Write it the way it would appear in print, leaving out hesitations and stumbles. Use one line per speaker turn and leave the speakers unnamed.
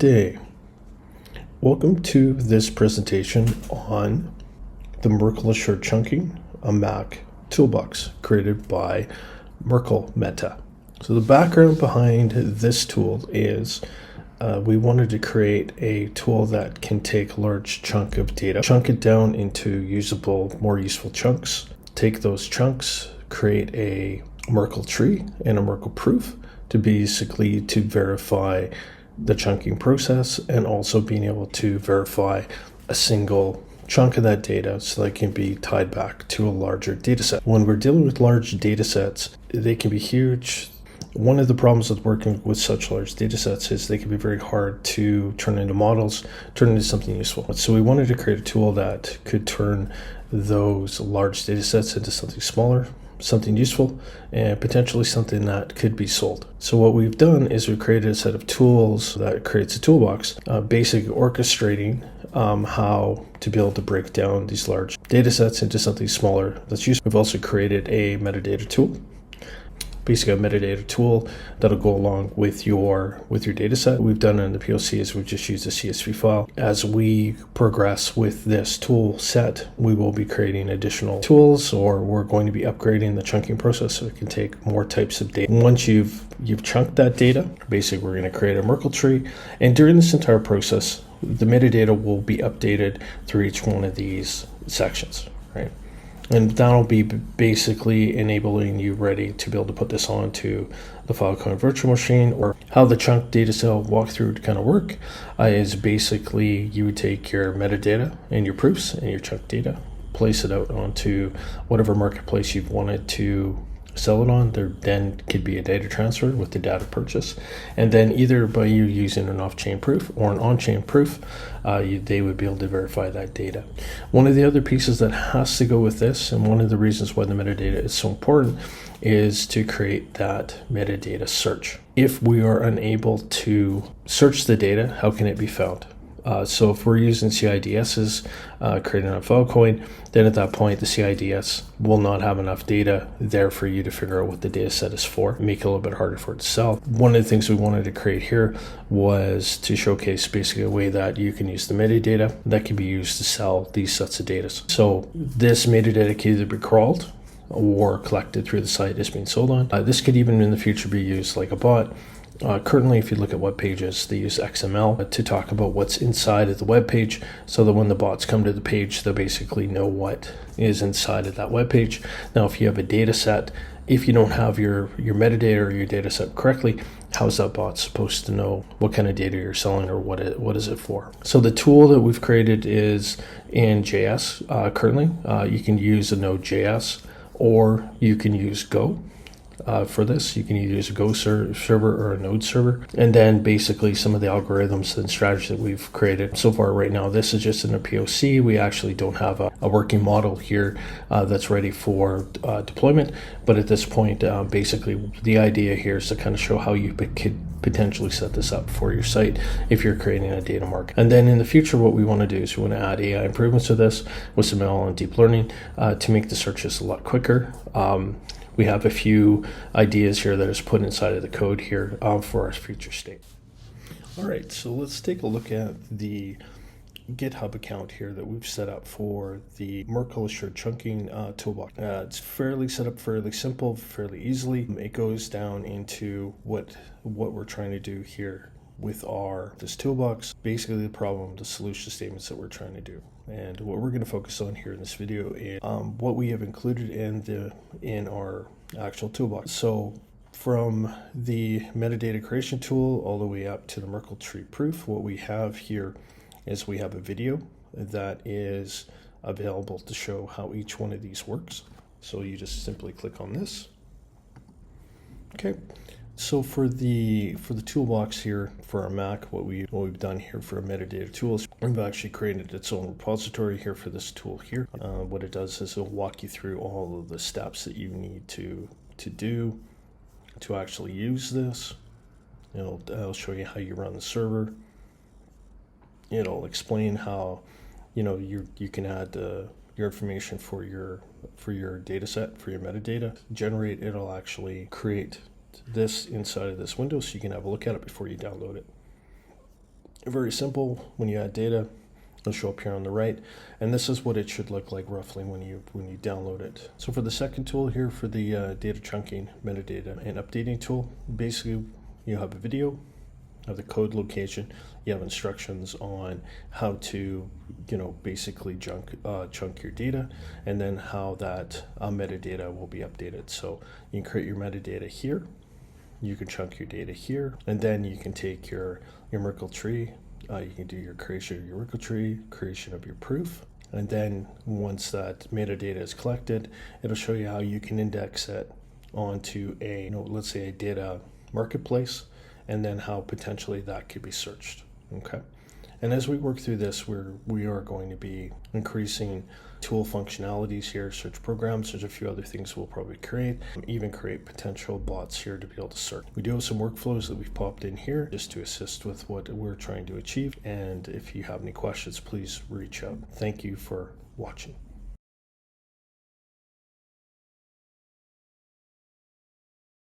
Day. Welcome to this presentation on the Merkle Assured Chunking, a Mac toolbox created by Merkle Meta. So the background behind this tool is we wanted to create a tool that can take a large chunk of data, chunk it down into usable, more useful chunks, take those chunks, create a Merkle tree and a Merkle proof to basically to verify the chunking process, and also being able to verify a single chunk of that data so that it can be tied back to a larger data set. When we're dealing with large data sets, they can be huge. One of the problems with working with such large data sets is they can be very hard to turn into models, turn into something useful. So we wanted to create a tool that could turn those large data sets into something smaller, something useful, and potentially something that could be sold. So what we've done is we've created a set of tools that creates a toolbox, basically orchestrating how to be able to break down these large data sets into something smaller that's useful. We've also created a metadata tool, basically a metadata tool that'll go along with your data set. We've done it in the POC is we've just used a CSV file. As we progress with this tool set, we will be creating additional tools, or we're going to be upgrading the chunking process so it can take more types of data. Once you've chunked that data, basically we're going to create a Merkle tree, and during this entire process, the metadata will be updated through each one of these sections, right? And that'll be basically enabling you ready to be able to put this onto the Filecoin virtual machine. Or how the chunk data cell walkthrough would kind of work is basically you would take your metadata and your proofs and your chunk data, place it out onto whatever marketplace you've wanted to sell it on. There then could be a data transfer with the data purchase, and then either by you using an off-chain proof or an on-chain proof, they would be able to verify that data. One of the other pieces that has to go with this, and one of the reasons why the metadata is so important, is to create that metadata search. If we are unable to search the data, how can it be found? So if we're using CIDSs creating a Filecoin, then at that point the CIDS will not have enough data there for you to figure out what the data set is for, make it a little bit harder for it to sell. One of the things we wanted to create here was to showcase basically a way that you can use the metadata that can be used to sell these sets of data. So this metadata can either be crawled or collected through the site it's being sold on. This could even in the future be used like a bot. Currently, if you look at web pages, they use XML to talk about what's inside of the web page, so that when the bots come to the page, they'll basically know what is inside of that web page. Now, if you have a data set, if you don't have your metadata or your data set correctly, how is that bot supposed to know what kind of data you're selling, or what is it for? So the tool that we've created is in JS currently. You can use a Node.js, or you can use Go. For this, you can either use a Go server or a Node server, and then basically some of the algorithms and strategies that we've created so far. Right now, this is just in a POC. We actually don't have a working model here that's ready for deployment, but at this point, basically the idea here is to kind of show how you could potentially set this up for your site if you're creating a data market. And then in the future, what we want to do is we want to add AI improvements to this with some ML and deep learning to make the searches a lot quicker. We have a few ideas here that is put inside of the code here for our future state. All right, so let's take a look at the GitHub account here that we've set up for the Merkle Assured Chunking toolbox. It's fairly set up, fairly simple, fairly easily. It goes down into what we're trying to do here with this toolbox, basically the problem, the solution statements that we're trying to do. And what we're going to focus on here in this video is what we have included in our actual toolbox. So from the metadata creation tool all the way up to the Merkle tree proof, what we have here is we have a video that is available to show how each one of these works. So you just simply click on this. Okay. So for the toolbox here for our Mac, what we've done here for a metadata tool is we've actually created its own repository here for this tool here. What it does is it'll walk you through all of the steps that you need to do to actually use this. It'll show you how you run the server. It'll explain how you can add your information for your data set, for your metadata. It'll actually create this inside of this window so you can have a look at it before you download it. Very simple. When you add data, it'll show up here on the right, and this is what it should look like roughly when you download it. So for the second tool here, for the data chunking, metadata, and updating tool, basically you have a video, you have the code location, you have instructions on how to, basically chunk your data, and then how that metadata will be updated. So you can create your metadata here, you can chunk your data here, and then you can take your Merkle tree. You can do your creation of your Merkle tree, creation of your proof, and then once that metadata is collected, it'll show you how you can index it onto let's say a data marketplace, and then how potentially that could be searched. Okay. And as we work through this, we are going to be increasing tool functionalities here, search programs. There's a few other things we'll probably create, even create potential bots here to be able to search. We do have some workflows that we've popped in here just to assist with what we're trying to achieve. And if you have any questions, please reach out. Thank you for watching.